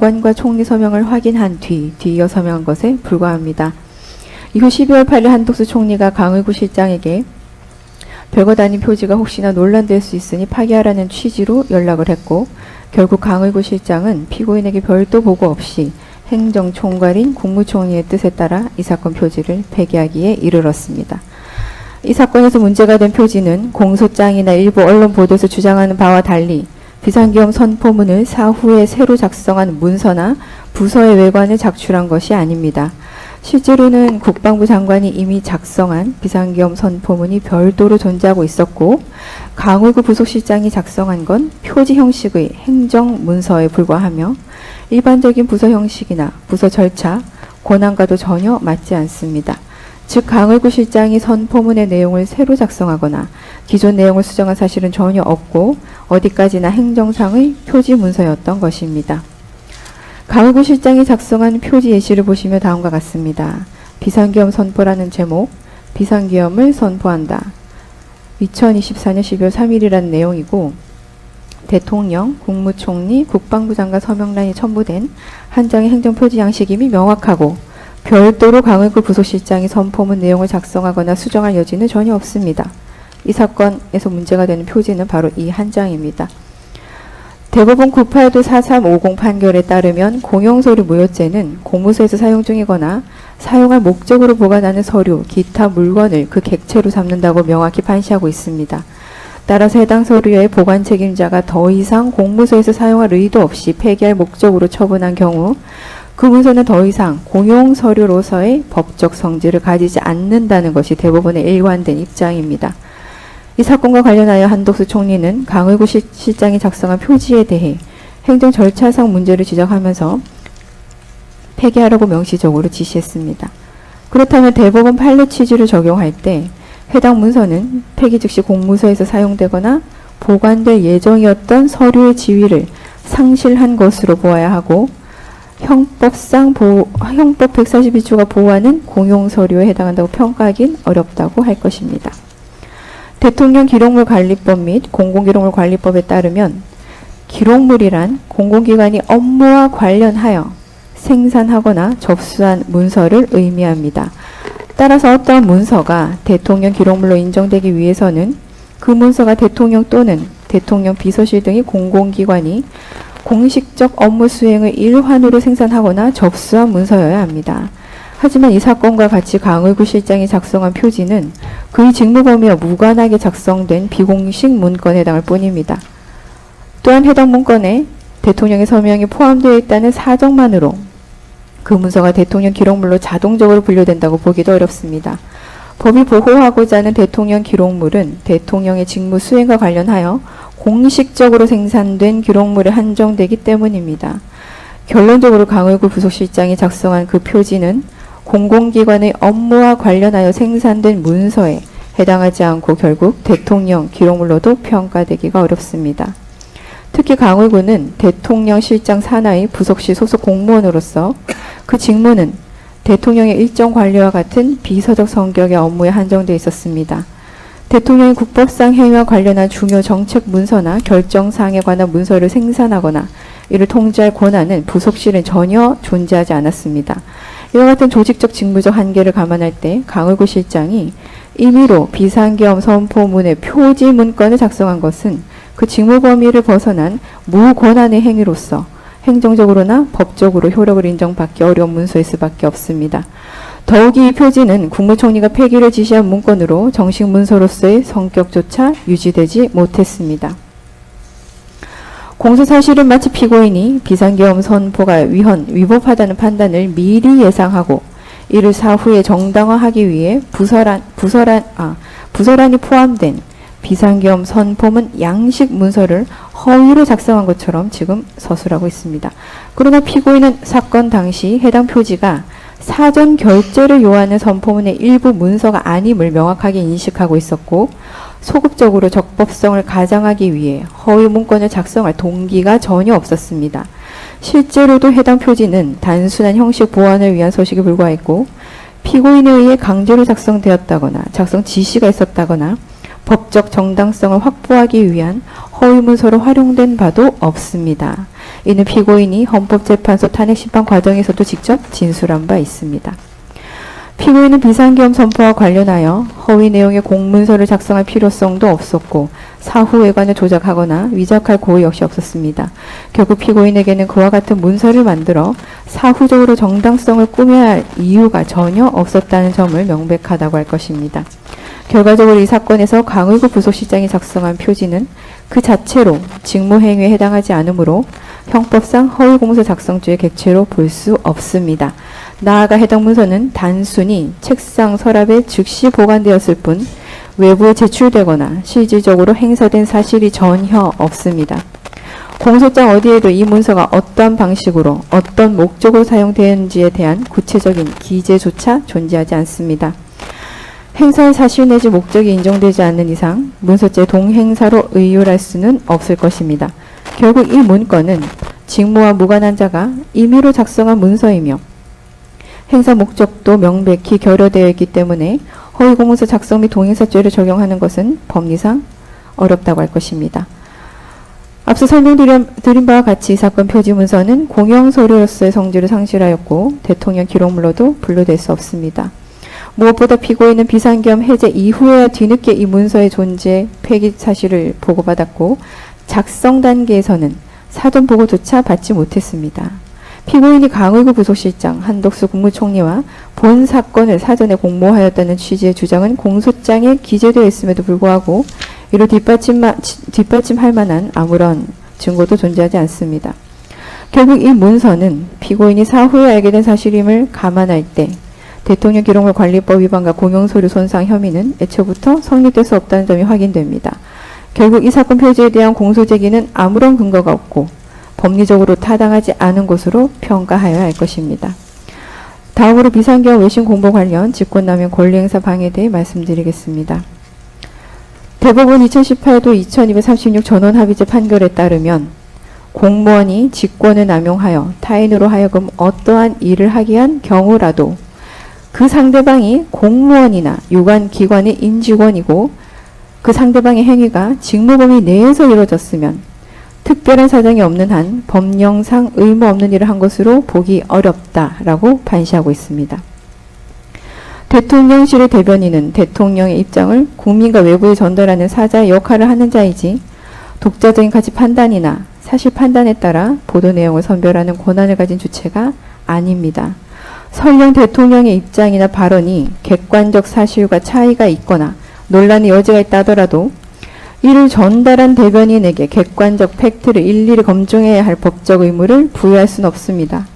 장관과 총리 서명을 확인한 뒤이어 서명한 것에 불과합니다. 이후 12월 8일 한덕수 총리가 강의구 실장에게 별것 아닌 표지가 혹시나 논란될 수 있으니 파기하라는 취지로 연락을 했고, 결국 강의구 실장은 피고인에게 별도 보고 없이 행정총괄인 국무총리의 뜻에 따라 이 사건 표지를 폐기하기에 이르렀습니다. 이 사건에서 문제가 된 표지는 공소장이나 일부 언론 보도에서 주장하는 바와 달리 비상계엄 선포문을 사후에 새로 작성한 문서나 부서의 외관을 작출한 것이 아닙니다. 실제로는 국방부 장관이 이미 작성한 비상계엄 선포문이 별도로 존재하고 있었고, 강의구 부속실장이 작성한 건 표지 형식의 행정문서에 불과하며 일반적인 부서 형식이나 부서 절차, 권한과도 전혀 맞지 않습니다. 즉 강의구 실장이 선포문의 내용을 새로 작성하거나 기존 내용을 수정한 사실은 전혀 없고 어디까지나 행정상의 표지 문서였던 것입니다. 강의구 실장이 작성한 표지 예시를 보시면 다음과 같습니다. 비상계엄 선포라는 제목, 비상계엄을 선포한다. 2024년 12월 3일이라는 내용이고, 대통령, 국무총리, 국방부 장관 서명란이 첨부된 한 장의 행정표지 양식임이 명확하고 별도로 강의구 부속실장이 선포문 내용을 작성하거나 수정할 여지는 전혀 없습니다. 이 사건에서 문제가 되는 표지는 바로 이 한 장입니다. 대법원 982 4350 판결에 따르면 공용서류 무효죄는 공무소에서 사용 중이거나 사용할 목적으로 보관하는 서류, 기타 물건을 그 객체로 삼는다고 명확히 판시하고 있습니다. 따라서 해당 서류의 보관 책임자가 더 이상 공무소에서 사용할 의도 없이 폐기할 목적으로 처분한 경우 그 문서는 더 이상 공용서류로서의 법적 성질을 가지지 않는다는 것이 대법원의 일관된 입장입니다. 이 사건과 관련하여 한덕수 총리는 강의구 실장이 작성한 표지에 대해 행정 절차상 문제를 지적하면서 폐기하라고 명시적으로 지시했습니다. 그렇다면 대법원 판례 취지를 적용할 때 해당 문서는 폐기 즉시 공무소에서 사용되거나 보관될 예정이었던 서류의 지위를 상실한 것으로 보아야 하고, 형법 142조가 보호하는 공용서류에 해당한다고 평가하긴 어렵다고 할 것입니다. 대통령 기록물 관리법 및 공공기록물 관리법에 따르면 기록물이란 공공기관이 업무와 관련하여 생산하거나 접수한 문서를 의미합니다. 따라서 어떠한 문서가 대통령 기록물로 인정되기 위해서는 그 문서가 대통령 또는 대통령 비서실 등의 공공기관이 공식적 업무 수행의 일환으로 생산하거나 접수한 문서여야 합니다. 하지만 이 사건과 같이 강의구 실장이 작성한 표지는 그의 직무 범위와 무관하게 작성된 비공식 문건에 해당할 뿐입니다. 또한 해당 문건에 대통령의 서명이 포함되어 있다는 사정만으로 그 문서가 대통령 기록물로 자동적으로 분류된다고 보기도 어렵습니다. 법이 보호하고자 하는 대통령 기록물은 대통령의 직무 수행과 관련하여 공식적으로 생산된 기록물에 한정되기 때문입니다. 결론적으로 강의구 부속실장이 작성한 그 표지는 공공기관의 업무와 관련하여 생산된 문서에 해당하지 않고 결국 대통령 기록물로도 평가되기가 어렵습니다. 특히 강의구는 대통령 실장 산하의 부속실 소속 공무원으로서 그 직무는 대통령의 일정 관리와 같은 비서적 성격의 업무에 한정되어 있었습니다. 대통령이 국법상 행위와 관련한 중요 정책 문서나 결정사항에 관한 문서를 생산하거나 이를 통제할 권한은 부속실은 전혀 존재하지 않았습니다. 이와 같은 조직적 직무적 한계를 감안할 때 강의구 실장이 임의로 비상계엄 선포문의 표지 문건을 작성한 것은 그 직무 범위를 벗어난 무권한의 행위로서 행정적으로나 법적으로 효력을 인정받기 어려운 문서일 수밖에 없습니다. 더욱이 이 표지는 국무총리가 폐기를 지시한 문건으로 정식 문서로서의 성격조차 유지되지 못했습니다. 공소사실은 마치 피고인이 비상계엄 선포가 위법하다는 판단을 미리 예상하고 이를 사후에 정당화하기 위해 부서란이 포함된 비상계엄 선포문 양식 문서를 허위로 작성한 것처럼 지금 서술하고 있습니다. 그러나 피고인은 사건 당시 해당 표지가 사전 결재를 요하는 선포문의 일부 문서가 아님을 명확하게 인식하고 있었고, 소극적으로 적법성을 가장하기 위해 허위 문건을 작성할 동기가 전혀 없었습니다. 실제로도 해당 표지는 단순한 형식 보완을 위한 서식에 불과했고, 피고인에 의해 강제로 작성되었다거나 작성 지시가 있었다거나 법적 정당성을 확보하기 위한 허위 문서로 활용된 바도 없습니다. 이는 피고인이 헌법재판소 탄핵심판 과정에서도 직접 진술한 바 있습니다. 피고인은 비상계엄 선포와 관련하여 허위 내용의 공문서를 작성할 필요성도 없었고 사후 외관을 조작하거나 위작할 고의 역시 없었습니다. 결국 피고인에게는 그와 같은 문서를 만들어 사후적으로 정당성을 꾸며야 할 이유가 전혀 없었다는 점을 명백하다고 할 것입니다. 결과적으로 이 사건에서 강의구 부속실장이 작성한 표지는 그 자체로 직무행위에 해당하지 않으므로 형법상 허위공문서 작성죄의 객체로 볼 수 없습니다. 나아가 해당 문서는 단순히 책상 서랍에 즉시 보관되었을 뿐 외부에 제출되거나 실질적으로 행사된 사실이 전혀 없습니다. 공소장 어디에도 이 문서가 어떤 방식으로 어떤 목적으로 사용되는지에 대한 구체적인 기재조차 존재하지 않습니다. 행사의 사실 내지 목적이 인정되지 않는 이상 문서죄 동행사로 의율할 수는 없을 것입니다. 결국 이 문건은 직무와 무관한 자가 임의로 작성한 문서이며 행사 목적도 명백히 결여되어 있기 때문에 허위공문서 작성 및 동행사죄를 적용하는 것은 법리상 어렵다고 할 것입니다. 앞서 설명드린 바와 같이 이 사건 표지문서는 공영서류로서의 성질을 상실하였고 대통령 기록물로도 분류될 수 없습니다. 무엇보다 피고인은 비상계엄 해제 이후에야 뒤늦게 이 문서의 존재, 폐기 사실을 보고받았고 작성 단계에서는 사전 보고조차 받지 못했습니다. 피고인이 강의구 부속실장, 한덕수 국무총리와 본 사건을 사전에 공모하였다는 취지의 주장은 공소장에 기재되어 있음에도 불구하고 이를 뒷받침할 만한 아무런 증거도 존재하지 않습니다. 결국 이 문서는 피고인이 사후에 알게 된 사실임을 감안할 때 대통령 기록물 관리법 위반과 공용서류 손상 혐의는 애초부터 성립될 수 없다는 점이 확인됩니다. 결국 이 사건 표지에 대한 공소 제기는 아무런 근거가 없고 법리적으로 타당하지 않은 것으로 평가하여야 할 것입니다. 다음으로 비상계엄 외신 공보 관련 직권남용 권리행사 방해에 대해 말씀드리겠습니다. 대법원 2018도 2236 전원합의체 판결에 따르면 공무원이 직권을 남용하여 타인으로 하여금 어떠한 일을 하게 한 경우라도 그 상대방이 공무원이나 유관기관의 임직원이고 그 상대방의 행위가 직무범위 내에서 이루어졌으면 특별한 사정이 없는 한 법령상 의무 없는 일을 한 것으로 보기 어렵다라고 판시하고 있습니다. 대통령실의 대변인은 대통령의 입장을 국민과 외부에 전달하는 사자의 역할을 하는 자이지 독자적인 가치 판단이나 사실 판단에 따라 보도 내용을 선별하는 권한을 가진 주체가 아닙니다. 설령 대통령의 입장이나 발언이 객관적 사실과 차이가 있거나 논란의 여지가 있다 하더라도 이를 전달한 대변인에게 객관적 팩트를 일일이 검증해야 할 법적 의무를 부여할 수는 없습니다.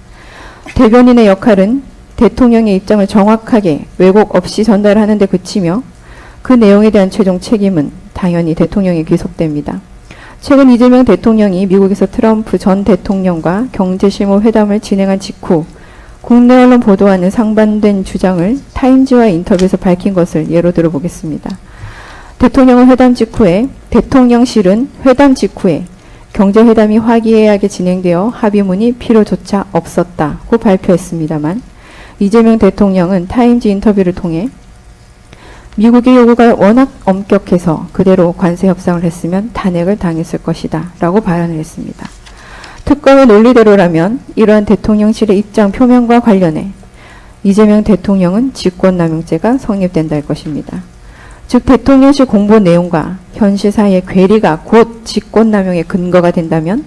대변인의 역할은 대통령의 입장을 정확하게 왜곡 없이 전달하는 데 그치며 그 내용에 대한 최종 책임은 당연히 대통령에 귀속됩니다. 최근 이재명 대통령이 미국에서 트럼프 전 대통령과 경제실무 회담을 진행한 직후 국내 언론 보도와는 상반된 주장을 타임지와의 인터뷰에서 밝힌 것을 예로 들어보겠습니다. 대통령실은 회담 직후에 경제회담이 화기애애하게 진행되어 합의문이 필요조차 없었다고 발표했습니다만 이재명 대통령은 타임지 인터뷰를 통해 미국의 요구가 워낙 엄격해서 그대로 관세 협상을 했으면 탄핵을 당했을 것이다 라고 발언을 했습니다. 특검의 논리대로라면 이러한 대통령실의 입장 표명과 관련해 이재명 대통령은 직권남용죄가 성립된다 할 것입니다. 즉 대통령실 공보 내용과 현실 사이의 괴리가 곧 직권남용의 근거가 된다면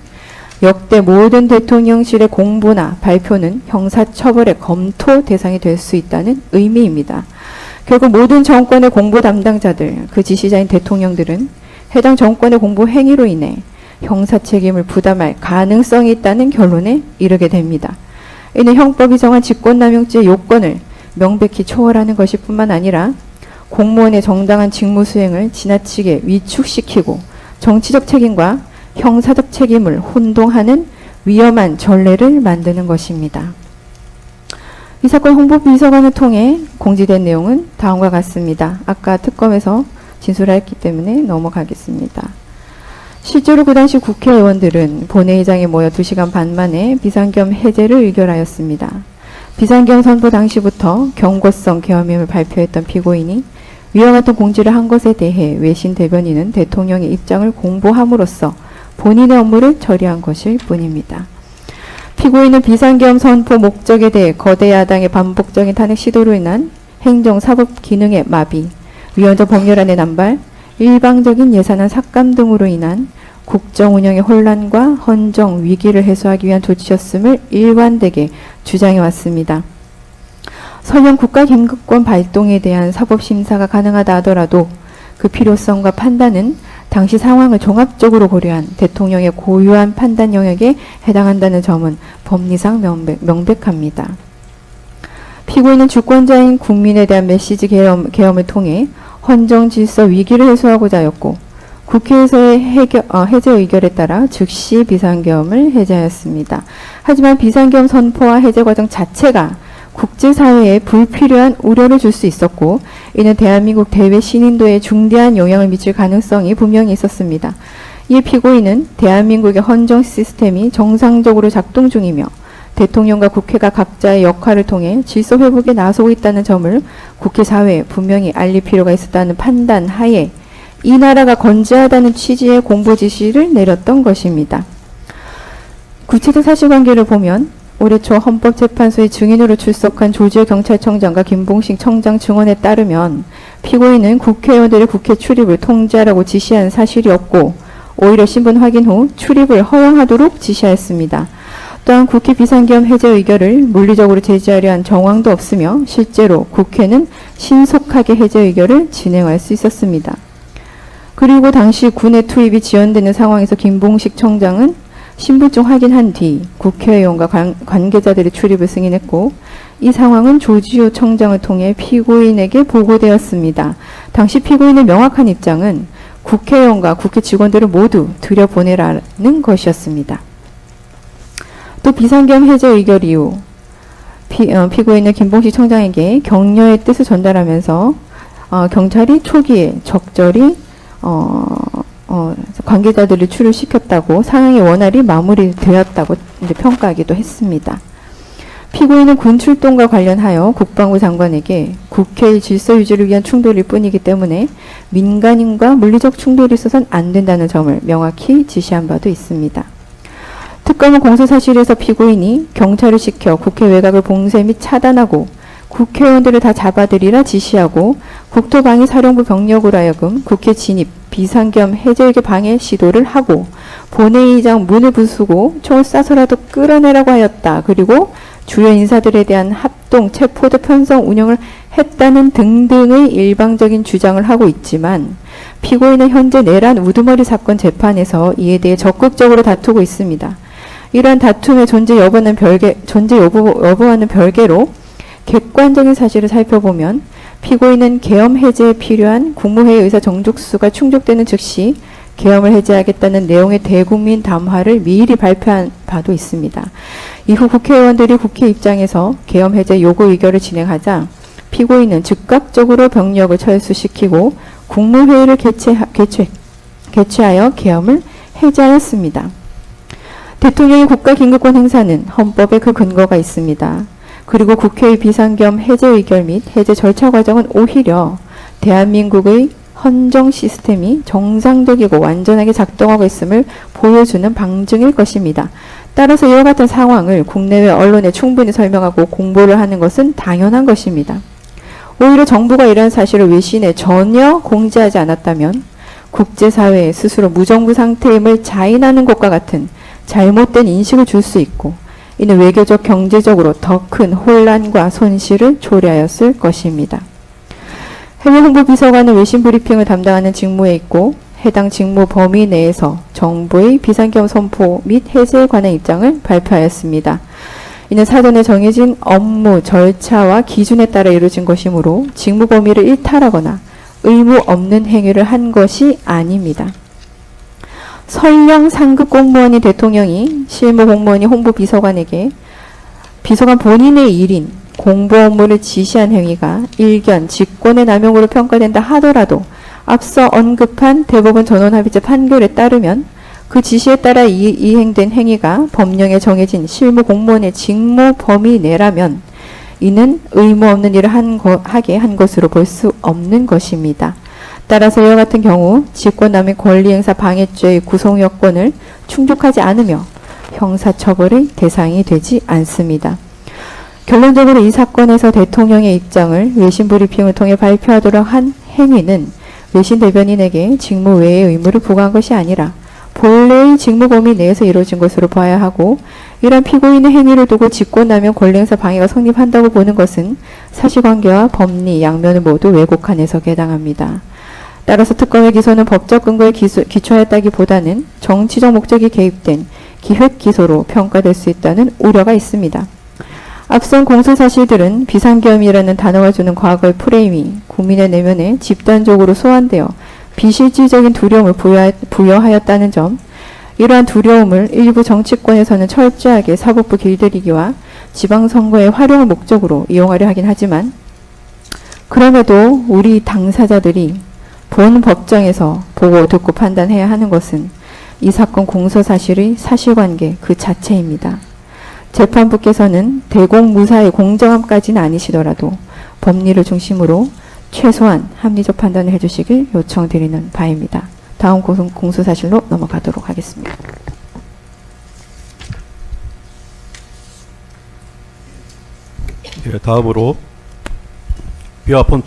역대 모든 대통령실의 공보나 발표는 형사처벌의 검토 대상이 될 수 있다는 의미입니다. 결국 모든 정권의 공보 담당자들, 그 지시자인 대통령들은 해당 정권의 공보 행위로 인해 형사 책임을 부담할 가능성이 있다는 결론에 이르게 됩니다. 이는 형법이 정한 직권남용죄의 요건을 명백히 초월하는 것일 뿐만 아니라 공무원의 정당한 직무 수행을 지나치게 위축시키고 정치적 책임과 형사적 책임을 혼동하는 위험한 전례를 만드는 것입니다. 이 사건 홍보비서관을 통해 공지된 내용은 다음과 같습니다. 아까 특검에서 진술했기 때문에 넘어가겠습니다. 실제로 그 당시 국회의원들은 본회의장에 모여 2시간 반 만에 비상계엄 해제를 의결하였습니다. 비상계엄 선포 당시부터 경고성 계엄임을 발표했던 피고인이 위와 같은 공지를 한 것에 대해 외신 대변인은 대통령의 입장을 공보함으로써 본인의 업무를 처리한 것일 뿐입니다. 피고인은 비상계엄 선포 목적에 대해 거대 야당의 반복적인 탄핵 시도로 인한 행정 사법 기능의 마비, 위헌적 법률안의 남발, 일방적인 예산안 삭감 등으로 인한 국정 운영의 혼란과 헌정 위기를 해소하기 위한 조치였음을 일관되게 주장해 왔습니다. 설령 국가긴급권 발동에 대한 사법심사가 가능하다 하더라도 그 필요성과 판단은 당시 상황을 종합적으로 고려한 대통령의 고유한 판단 영역에 해당한다는 점은 법리상 명백합니다. 피고인은 주권자인 국민에 대한 메시지 계엄을 통해 헌정 질서 위기를 해소하고자 하였고 국회에서의 해제 의결에 따라 즉시 비상계엄을 해제하였습니다. 하지만 비상계엄 선포와 해제 과정 자체가 국제사회에 불필요한 우려를 줄 수 있었고 이는 대한민국 대외 신인도에 중대한 영향을 미칠 가능성이 분명히 있었습니다. 이에 피고인은 대한민국의 헌정 시스템이 정상적으로 작동 중이며 대통령과 국회가 각자의 역할을 통해 질서 회복에 나서고 있다는 점을 국회 사회에 분명히 알릴 필요가 있었다는 판단 하에 이 나라가 건재하다는 취지의 공보 지시를 내렸던 것입니다. 구체적 사실관계를 보면 올해 초 헌법재판소의 증인으로 출석한 조지호 경찰청장과 김봉식 청장 증언에 따르면 피고인은 국회의원들의 국회 출입을 통제하라고 지시한 사실이 없고 오히려 신분 확인 후 출입을 허용하도록 지시하였습니다. 또한 국회 비상계엄 해제 의결을 물리적으로 제지하려 한 정황도 없으며 실제로 국회는 신속하게 해제 의결을 진행할 수 있었습니다. 그리고 당시 군의 투입이 지연되는 상황에서 김봉식 청장은 신분증 확인한 뒤 국회의원과 관계자들의 출입을 승인했고 이 상황은 조지호 청장을 통해 피고인에게 보고되었습니다. 당시 피고인의 명확한 입장은 국회의원과 국회 직원들을 모두 들여보내라는 것이었습니다. 또 비상계엄 해제 의결 이후 피고인은 김봉식 청장에게 격려의 뜻을 전달하면서 경찰이 초기에 적절히 관계자들을 출입시켰다고 상황의 원활히 마무리되었다고 평가하기도 했습니다. 피고인은 군 출동과 관련하여 국방부 장관에게 국회의 질서 유지를 위한 충돌일 뿐이기 때문에 민간인과 물리적 충돌이 있어서는 안 된다는 점을 명확히 지시한 바도 있습니다. 특검은 공소사실에서 피고인이 경찰을 시켜 국회 외곽을 봉쇄 및 차단하고 국회의원들을 다 잡아들이라 지시하고 국토방위 사령부 병력으로 하여금 국회 진입, 비상계엄 해제의결 방해 시도를 하고 본회의장 문을 부수고 총을 쏴서라도 끌어내라고 하였다. 그리고 주요 인사들에 대한 합동, 체포 등 편성 운영을 했다는 등등의 일방적인 주장을 하고 있지만 피고인은 현재 내란 우두머리 사건 재판에서 이에 대해 적극적으로 다투고 있습니다. 이러한 다툼의 존재 여부와는 별개로 객관적인 사실을 살펴보면 피고인은 계엄 해제에 필요한 국무회의 의사 정족수가 충족되는 즉시 계엄을 해제하겠다는 내용의 대국민 담화를 미리 발표한 바도 있습니다. 이후 국회의원들이 국회 입장에서 계엄 해제 요구 의결을 진행하자 피고인은 즉각적으로 병력을 철수시키고 국무회의를 개최하여 계엄을 해제하였습니다. 대통령의 국가긴급권 행사는 헌법에 그 근거가 있습니다. 그리고 국회의 비상계엄 해제 의결 및 해제 절차 과정은 오히려 대한민국의 헌정 시스템이 정상적이고 완전하게 작동하고 있음을 보여주는 방증일 것입니다. 따라서 이와 같은 상황을 국내외 언론에 충분히 설명하고 공보를 하는 것은 당연한 것입니다. 오히려 정부가 이러한 사실을 외신에 전혀 공지하지 않았다면 국제사회에 스스로 무정부 상태임을 자인하는 것과 같은 잘못된 인식을 줄 수 있고 이는 외교적 경제적으로 더 큰 혼란과 손실을 초래하였을 것입니다. 해외 홍보비서관은 외신 브리핑을 담당하는 직무에 있고 해당 직무 범위 내에서 정부의 비상계엄 선포 및 해제에 관한 입장을 발표하였습니다. 이는 사전에 정해진 업무 절차와 기준에 따라 이루어진 것이므로 직무 범위를 일탈하거나 의무 없는 행위를 한 것이 아닙니다. 설령 상급 공무원인 대통령이 실무 공무원이 홍보비서관에게 비서관 본인의 일인 공보 업무를 지시한 행위가 일견 직권의 남용으로 평가된다 하더라도 앞서 언급한 대법원 전원합의체 판결에 따르면 그 지시에 따라 이행된 행위가 법령에 정해진 실무 공무원의 직무 범위 내라면 이는 의무 없는 일을 하게 한 것으로 볼 수 없는 것입니다. 따라서 이와 같은 경우 직권남용 권리행사 방해죄의 구성 요건을 충족하지 않으며 형사처벌의 대상이 되지 않습니다. 결론적으로 이 사건에서 대통령의 입장을 외신 브리핑을 통해 발표하도록 한 행위는 외신 대변인에게 직무 외의 의무를 부과한 것이 아니라 본래의 직무 범위 내에서 이루어진 것으로 봐야 하고, 이러한 피고인의 행위를 두고 직권남용 권리행사 방해가 성립한다고 보는 것은 사실관계와 법리 양면을 모두 왜곡한 해석에 해당합니다. 따라서 특검의 기소는 법적 근거에 기초하였다기보다는 정치적 목적이 개입된 기획 기소로 평가될 수 있다는 우려가 있습니다. 앞선 공소사실들은 비상계엄이라는 단어가 주는 과거의 프레임이 국민의 내면에 집단적으로 소환되어 비실질적인 두려움을 부여하였다는 점, 이러한 두려움을 일부 정치권에서는 철저하게 사법부 길들이기와 지방선거의 활용을 목적으로 이용하려 하긴 하지만, 그럼에도 우리 당사자들이 본 법정에서 보고 듣고 판단해야 하는 것은 이 사건 공소사실의 사실관계 그 자체입니다. 재판부께서는 대공무사의 공정함까지는 아니시더라도 법리를 중심으로 최소한 합리적 판단을 해주시길 요청드리는 바입니다. 다음 공소사실로 넘어가도록 하겠습니다. 예, 다음으로 비아폰